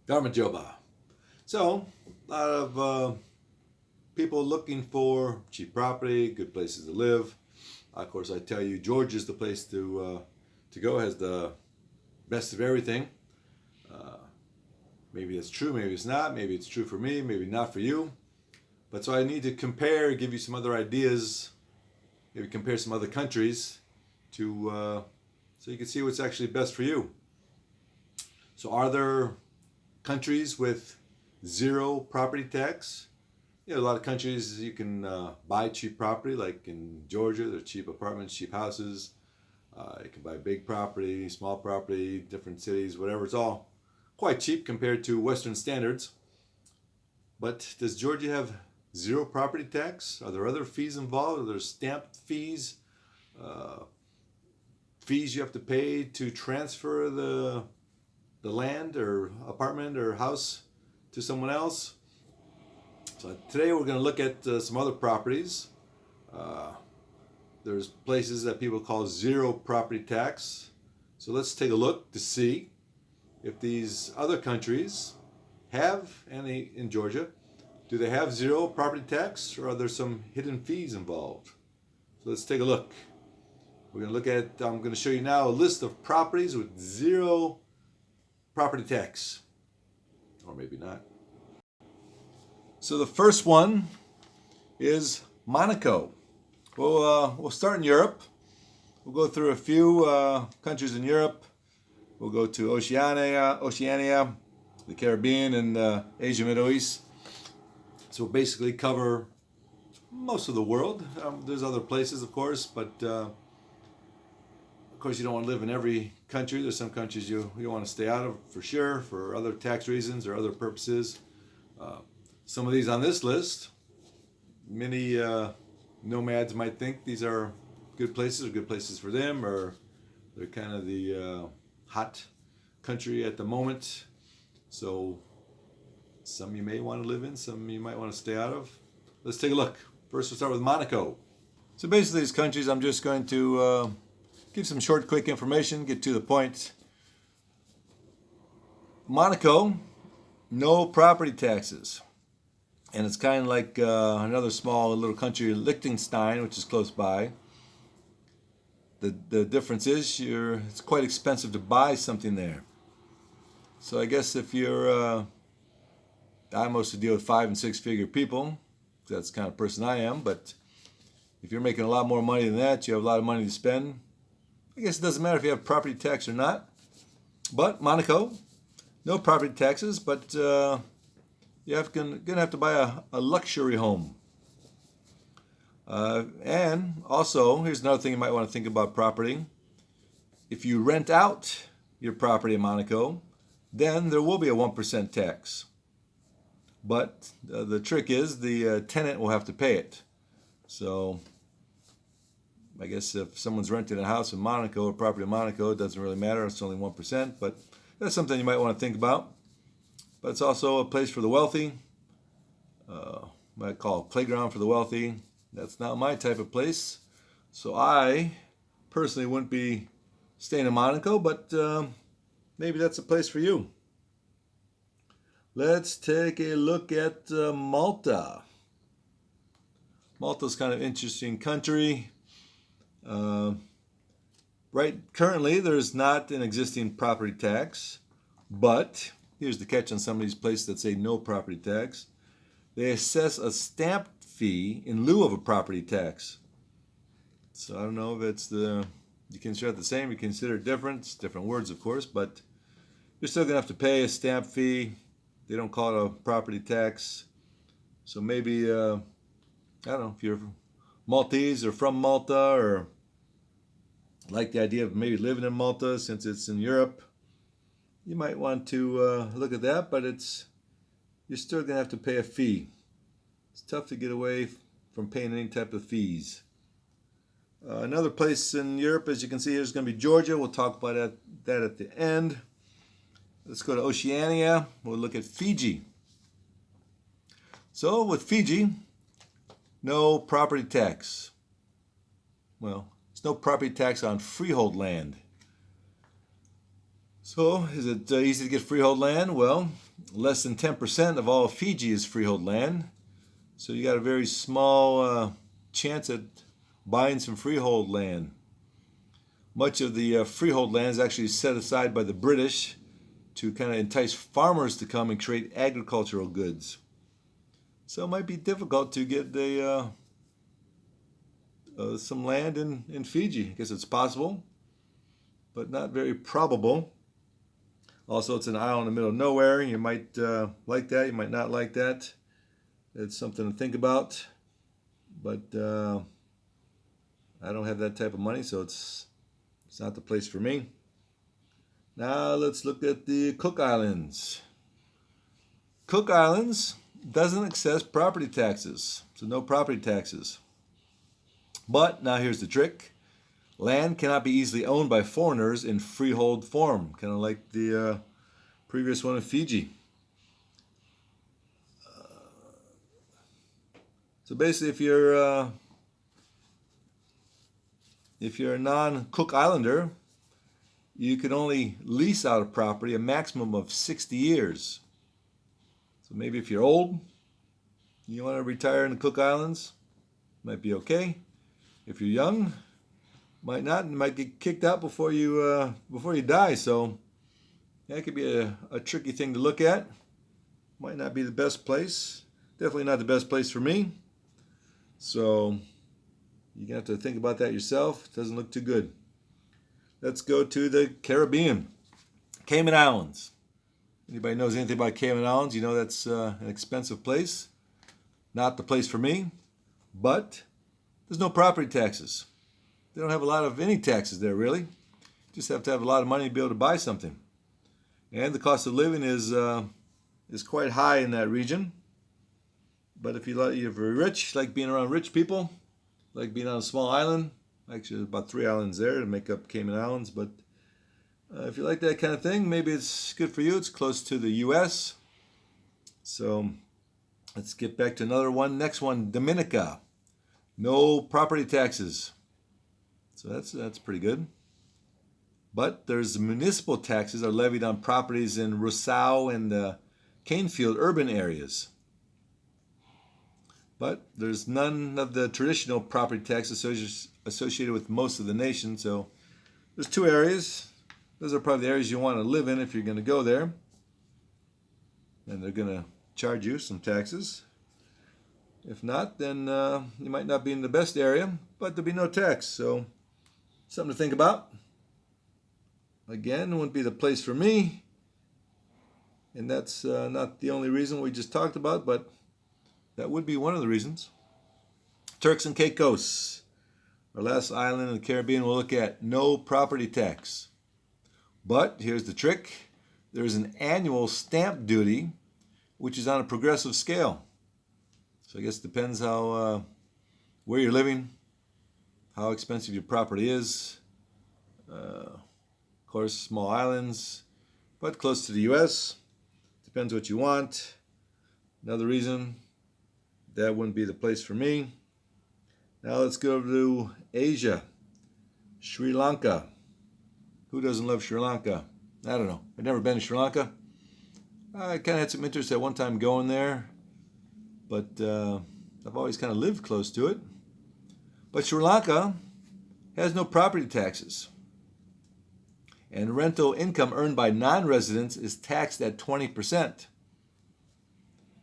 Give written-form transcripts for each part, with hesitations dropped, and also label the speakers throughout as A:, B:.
A: Dharma Joba. So, a lot of people looking for cheap property, good places to live. Of course, I tell you, Georgia is the place to go. Has the best of everything. Uh, Maybe it's true, maybe it's not. Maybe it's true for me, maybe not for you. But so I need to compare, give you some other ideas, maybe compare some other countries to so you can see what's actually best for you. So, are there countries with zero property tax? A lot of countries you can buy cheap property, like in Georgia, there's cheap apartments, cheap houses. You can buy big property, small property, different cities, whatever. It's all quite cheap compared to Western standards. But does Georgia have zero property tax? Are there other fees involved? Are there stamp fees? Uh, Fees you have to pay to transfer the land or apartment or house to someone else? So today we're going to look at some other properties. Uh, there's places that people call zero property tax. So let's take a look to see if these other countries have any in Georgia. Do they have zero property tax, or are there some hidden fees involved? So let's take a look. We're going to look at, I'm going to show you now a list of properties with zero property tax. Or maybe not. So the first one is Monaco. We'll start in Europe. We'll go through a few countries in Europe. We'll go to Oceania, the Caribbean, and Asia, Middle East. So we'll basically cover most of the world. There's other places, of course, but of course you don't want to live in every country. There's some countries you want to stay out of for sure, for other tax reasons or other purposes. Some of these on this list, many nomads might think these are good places or good places for them, or they're kind of the hot country at the moment. So some you may want to live in, some you might want to stay out of. Let's take a look. First we'll start with Monaco. So basically these countries, I'm just going to give some short, quick information, get to the point. Monaco, no property taxes. And it's kind of like another small little country, Liechtenstein, which is close by. The difference is it's quite expensive to buy something there. So I guess if you're, I mostly deal with 5 and 6 figure people. That's the kind of person I am. But if you're making a lot more money than that, you have a lot of money to spend. I guess it doesn't matter if you have property tax or not. But Monaco, no property taxes, but you're going to have to buy a luxury home. And also, here's another thing you might want to think about property. If you rent out your property in Monaco, then there will be a 1% tax. But the trick is the tenant will have to pay it. So I guess if someone's renting a house in Monaco or property in Monaco, it doesn't really matter. It's only 1%. But that's something you might want to think about. But it's also a place for the wealthy. Might call it a playground for the wealthy. That's not my type of place. So I personally wouldn't be staying in Monaco, but maybe that's a place for you. Let's take a look at Malta. Malta's kind of an interesting country. Right, currently there's not an existing property tax, but here's the catch on some of these places that say no property tax. They assess a stamp fee in lieu of a property tax. So I don't know if it's you consider it the same, you consider it different. It's different words, of course, but you're still going to have to pay a stamp fee. They don't call it a property tax. So maybe, I don't know, if you're Maltese or from Malta or like the idea of maybe living in Malta since it's in Europe, you might want to look at that, but you're still going to have to pay a fee. It's tough to get away from paying any type of fees. Another place in Europe, as you can see, here is going to be Georgia. We'll talk about that at the end. Let's go to Oceania. We'll look at Fiji. So with Fiji, no property tax. Well, there's no property tax on freehold land. So is it easy to get freehold land? Well, less than 10% of all of Fiji is freehold land. So you got a very small chance at buying some freehold land. Much of the freehold land is actually set aside by the British to kind of entice farmers to come and create agricultural goods. So it might be difficult to get some land in Fiji. I guess it's possible, but not very probable. Also, it's an island in the middle of nowhere. You might like that, you might not like that. It's something to think about. But I don't have that type of money, so it's not the place for me. Now let's look at the Cook Islands. Cook Islands doesn't assess property taxes, so no property taxes. But now here's the trick. Land cannot be easily owned by foreigners in freehold form, kind of like the previous one in Fiji. So basically, if you're a non-Cook Islander, you can only lease out a property a maximum of 60 years. So maybe if you're old, you want to retire in the Cook Islands, might be okay. If you're young, might not, and might get kicked out before you die. So that could be a tricky thing to look at. Might not be the best place. Definitely not the best place for me. So you're going to have to think about that yourself. It doesn't look too good. Let's go to the Caribbean. Cayman Islands. Anybody knows anything about Cayman Islands? You know that's an expensive place. Not the place for me. But there's no property taxes. They don't have a lot of any taxes there, really. Just have to have a lot of money to be able to buy something. And the cost of living is quite high in that region. But if you're rich, like being around rich people, like being on a small island, actually there's about 3 islands there to make up Cayman Islands, but if you like that kind of thing, maybe it's good for you. It's close to the U.S. So let's get back to another one. Next one, Dominica. No property taxes. So that's pretty good. But there's municipal taxes are levied on properties in Rousseau and the Canefield urban areas. But there's none of the traditional property tax associated with most of the nation. So there's 2 areas. Those are probably the areas you want to live in if you're going to go there. And they're going to charge you some taxes. If not, then you might not be in the best area, but there'll be no tax. So something to think about. Again, it wouldn't be the place for me. And that's not the only reason we just talked about, but that would be one of the reasons. Turks and Caicos, our last island in the Caribbean, we'll look at no property tax. But here's the trick. There's an annual stamp duty, which is on a progressive scale. So I guess it depends how where you're living, how expensive your property is. Of course, small islands, but close to the U.S. Depends what you want. Another reason that wouldn't be the place for me. Now let's go to Asia. Sri Lanka. Who doesn't love Sri Lanka? I don't know. I've never been to Sri Lanka. I kind of had some interest at one time going there, but I've always kind of lived close to it. But Sri Lanka has no property taxes. And rental income earned by non-residents is taxed at 20%.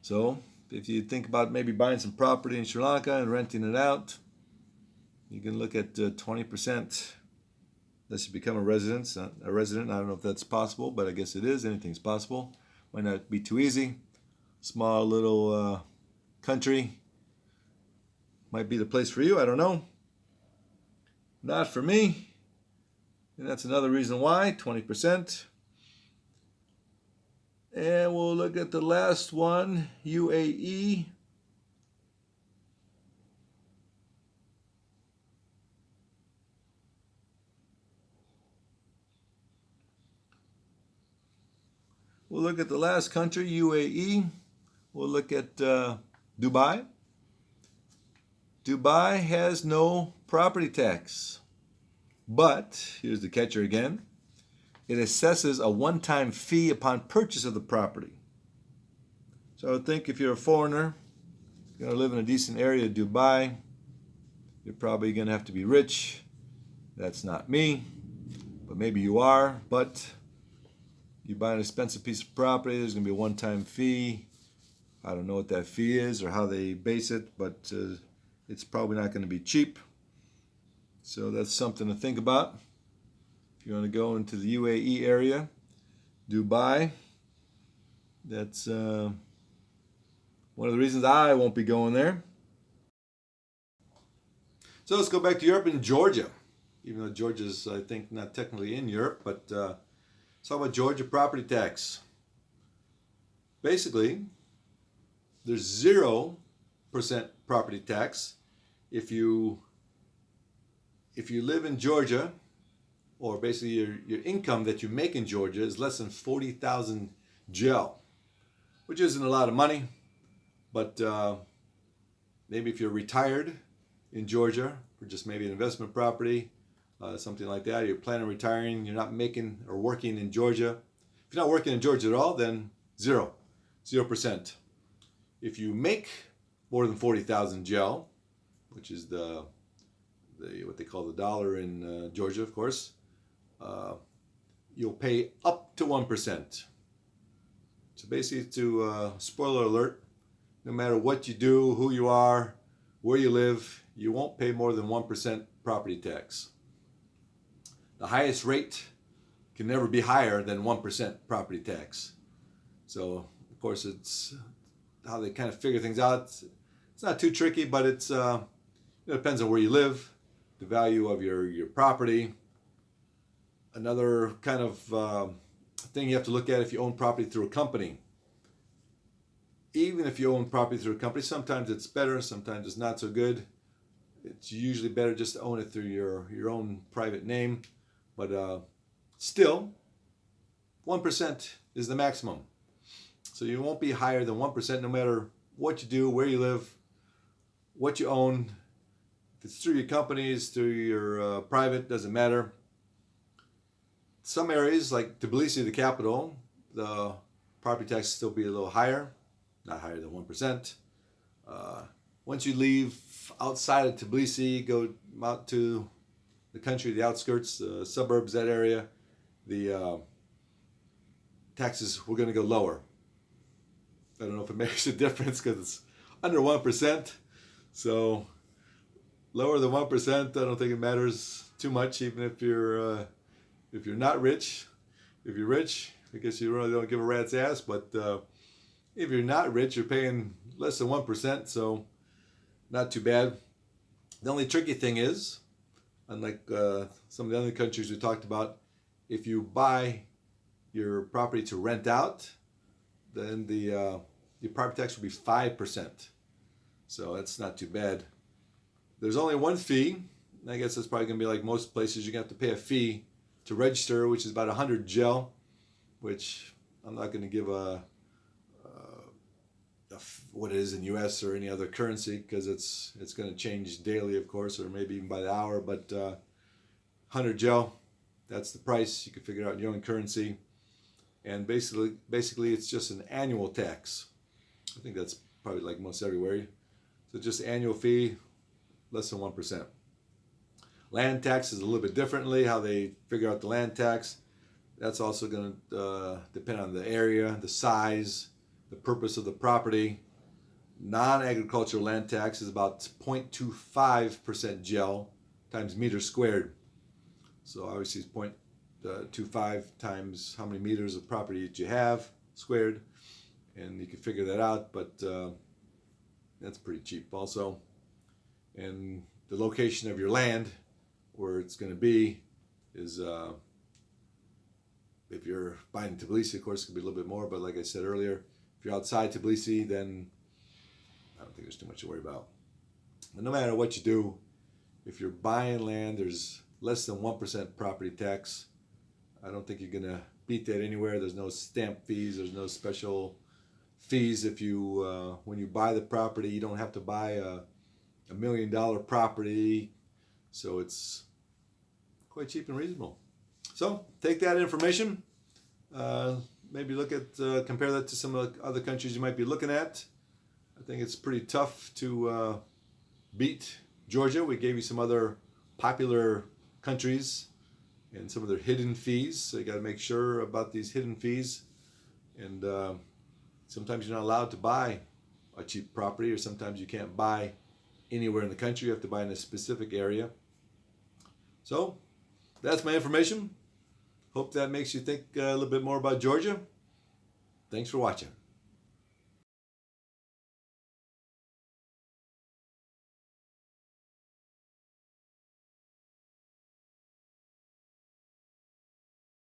A: So if you think about maybe buying some property in Sri Lanka and renting it out, you can look at 20%. Unless you become a resident. I don't know if that's possible, but I guess it is. Anything's possible. Might not be too easy. Small little country. Might be the place for you. I don't know. Not for me. And that's another reason why. 20%. And we'll look at the last one, UAE. We'll look at the last country, UAE. We'll look at Dubai. Dubai has no property tax. But, here's the catcher again, it assesses a one-time fee upon purchase of the property. So think if you're a foreigner, you're going to live in a decent area of Dubai, you're probably going to have to be rich. That's not me, but maybe you are. But you buy an expensive piece of property, there's going to be a one-time fee. I don't know what that fee is or how they base it, but it's probably not going to be cheap. So that's something to think about. If you want to go into the UAE area, Dubai, that's one of the reasons I won't be going there. So let's go back to Europe and Georgia. Even though Georgia's, I think, not technically in Europe, but let's talk about Georgia property tax. Basically, there's 0% property tax if you live in Georgia, or basically your income that you make in Georgia is less than 40,000 gel, which isn't a lot of money, but maybe if you're retired in Georgia for just maybe an investment property, something like that, you're planning on retiring, you're not making or working in Georgia. If you're not working in Georgia at all, then 0%. If you make more than 40,000 gel, which is the what they call the dollar in Georgia, of course, you'll pay up to 1%. So basically, to spoiler alert, no matter what you do, who you are, where you live, you won't pay more than 1% property tax. The highest rate can never be higher than 1% property tax. So, of course, it's how they kind of figure things out. It's not too tricky, but it depends on where you live, the value of your property. Another kind of thing you have to look at if you own property through a company. Even if you own property through a company, sometimes it's better, sometimes it's not so good. It's usually better just to own it through your own private name. But still, 1% is the maximum. So you won't be higher than 1% no matter what you do, where you live, what you own. If it's through your companies, through your private, doesn't matter. Some areas, like Tbilisi, the capital, the property tax will still be a little higher, not higher than 1%. Once you leave outside of Tbilisi, go out to the country, the outskirts, the suburbs, that area, the taxes were going to go lower. I don't know if it makes a difference because it's under 1%. So lower than 1%, I don't think it matters too much, even if you're not rich. If you're rich, I guess you really don't give a rat's ass. But if you're not rich, you're paying less than 1%, so not too bad. The only tricky thing is, unlike some of the other countries we talked about, if you buy your property to rent out, then the property tax will be 5%. So that's not too bad. There's only one fee. I guess that's probably going to be like most places. You're going to have to pay a fee to register, which is about 100 gel, which I'm not going to give what it is in U.S. or any other currency because it's going to change daily, of course, or maybe even by the hour. But 100 gel, that's the price. You can figure it out in your own currency. And basically, it's just an annual tax. I think that's probably like most everywhere. So just annual fee, less than 1%. Land tax is a little bit differently, how they figure out the land tax. That's also going to depend on the area, the size, the purpose of the property. Non-agricultural land tax is about 0.25% gel times meters squared. So obviously it's 0.25 times how many meters of property that you have squared. And you can figure that out, but that's pretty cheap also. And the location of your land, where it's going to be, is if you're buying Tbilisi, of course, it could be a little bit more. But like I said earlier, if you're outside Tbilisi, then I don't think there's too much to worry about. And no matter what you do, if you're buying land, there's less than 1% property tax. I don't think you're going to beat that anywhere. There's no stamp fees. There's no special fees. If you when you buy the property, you don't have to buy a $1 million property. So it's quite cheap and reasonable. So take that information, maybe look at compare that to some of the other countries you might be looking at. I think it's pretty tough to beat Georgia. We gave you some other popular countries and some of their hidden fees. So you got to make sure about these hidden fees. And sometimes you're not allowed to buy a cheap property, or sometimes you can't buy anywhere in the country. You have to buy in a specific area. So that's my information. Hope that makes you think a little bit more about Georgia. Thanks for watching.